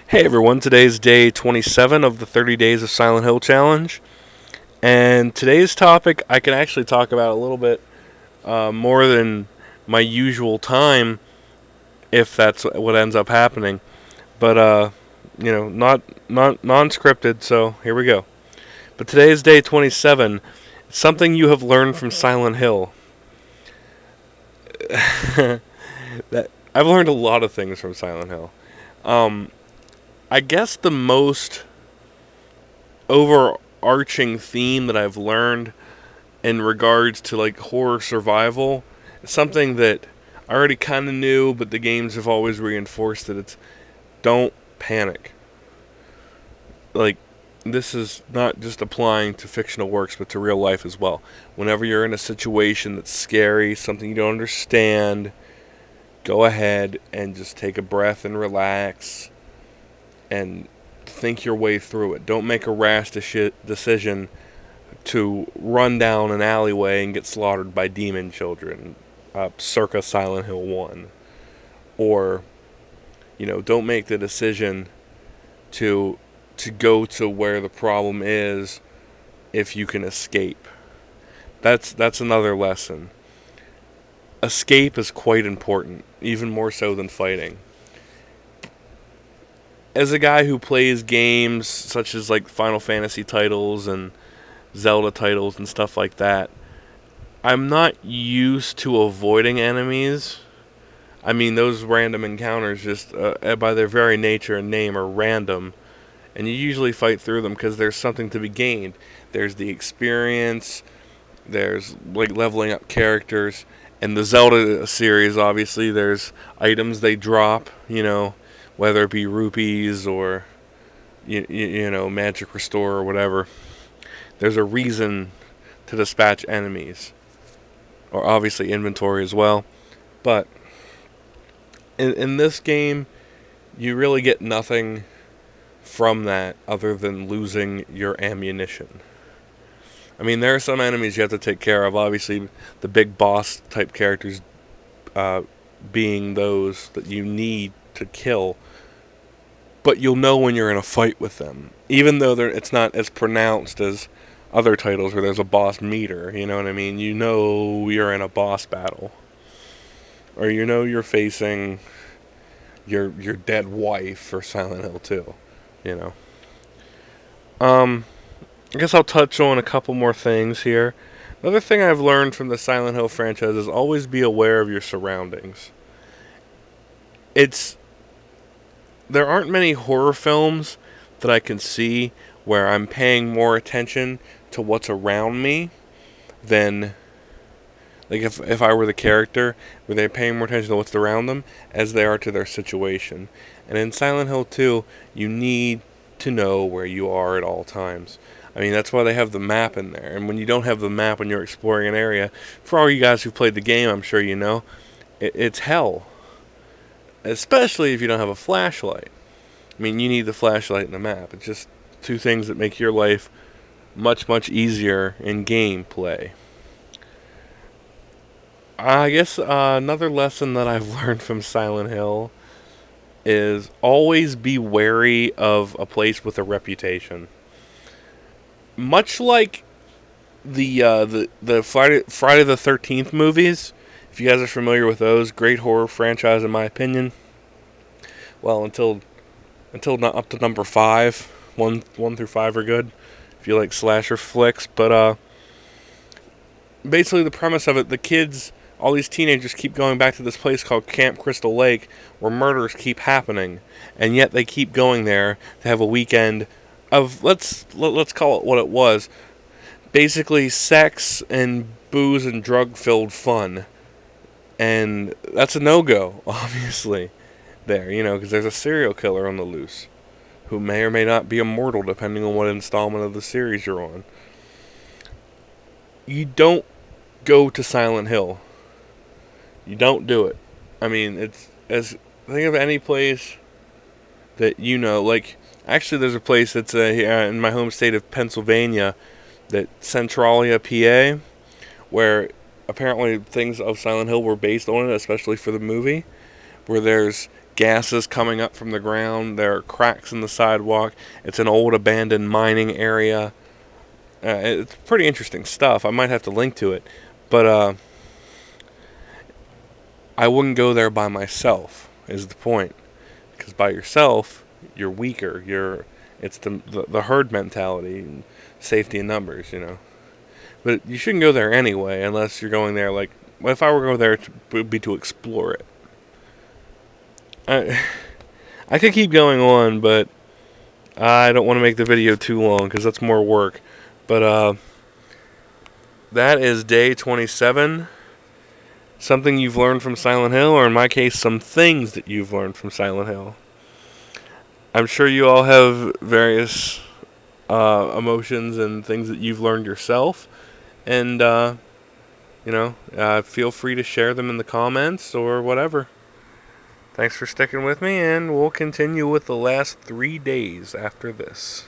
Hey everyone, today's day 27 of the 30 Days of Silent Hill Challenge. And today's topic I can actually talk about a little bit more than my usual time if that's what ends up happening. But, not non scripted, so here we go. But today is day 27. Something you have learned from Silent Hill. that I've learned a lot of things from Silent Hill. Um, I guess the most overarching theme that I've learned in regards to like horror survival is something that I already kind of knew, but the games have always reinforced that it's don't panic. Like, this is not just applying to fictional works, but to real life as well. Whenever you're in a situation that's scary, something you don't understand, go ahead and just take a breath and relax and think your way through it. Don't make a rash decision to run down an alleyway and get slaughtered by demon children, circa Silent Hill 1. Or, don't make the decision to go to where the problem is if you can escape. That's another lesson. Escape is quite important, even more so than fighting. As a guy who plays games such as like Final Fantasy titles and Zelda titles and stuff like that, I'm not used to avoiding enemies. I mean, those random encounters just, by their very nature and name, are random. And you usually fight through them because there's something to be gained. There's the experience, there's like leveling up characters. In the Zelda series, obviously, there's items they drop, whether it be rupees or, magic restore or whatever. There's a reason to dispatch enemies, or obviously inventory as well. But in this game, you really get nothing from that other than losing your ammunition. I mean, there are some enemies you have to take care of. Obviously, the big boss type characters uh, being those that you need to kill. But you'll know when you're in a fight with them, even though it's not as pronounced as other titles where there's a boss meter. You know what I mean? You know you're in a boss battle, or you're facing your dead wife for Silent Hill 2. You know. Um, I guess I'll touch on a couple more things here. Another thing I've learned from the Silent Hill franchise is always be aware of your surroundings. It's There aren't many horror films that I can see where I'm paying more attention to what's around me than like if I were the character, were they paying more attention to what's around them as they are to their situation. And in Silent Hill 2, you need to know where you are at all times. I mean, that's why they have the map in there. And when you don't have the map when you're exploring an area, for all you guys who played the game, I'm sure you know, it's hell. Especially if you don't have a flashlight. I mean, you need the flashlight and the map. It's just two things that make your life much, much easier in gameplay. I guess another lesson that I've learned from Silent Hill is always be wary of a place with a reputation. Much like the Friday the 13th movies, if you guys are familiar with those, great horror franchise in my opinion. Well, until not up to number 5, 1 through 5 are good if you like slasher flicks, but basically the premise of it, the kids, all these teenagers keep going back to this place called Camp Crystal Lake where murders keep happening, and yet they keep going there to have a weekend of let's call it what it was, basically sex and booze and drug filled fun. And that's a no-go, obviously, there, because there's a serial killer on the loose who may or may not be immortal depending on what installment of the series you're on. You don't go to Silent Hill. You don't do it. I mean, it's as think of any place that like actually there's a place that's in my home state of Pennsylvania, that Centralia, PA, where apparently things of Silent Hill were based on it, especially for the movie, where there's gases coming up from the ground. There are cracks in the sidewalk. It's an old abandoned mining area. It's pretty interesting stuff. I might have to link to it, but I wouldn't go there by myself. Is the point? Because by yourself, you're weaker. It's the herd mentality, and safety in numbers. But you shouldn't go there anyway, unless you're going there like. Well, if I were to go there, it would be to explore it. I I could keep going on, but I don't want to make the video too long because that's more work. But that is day 27. Something you've learned from Silent Hill, or in my case, some things that you've learned from Silent Hill. I'm sure you all have various emotions and things that you've learned yourself, and feel free to share them in the comments or whatever. Thanks for sticking with me, and we'll continue with the last 3 days after this.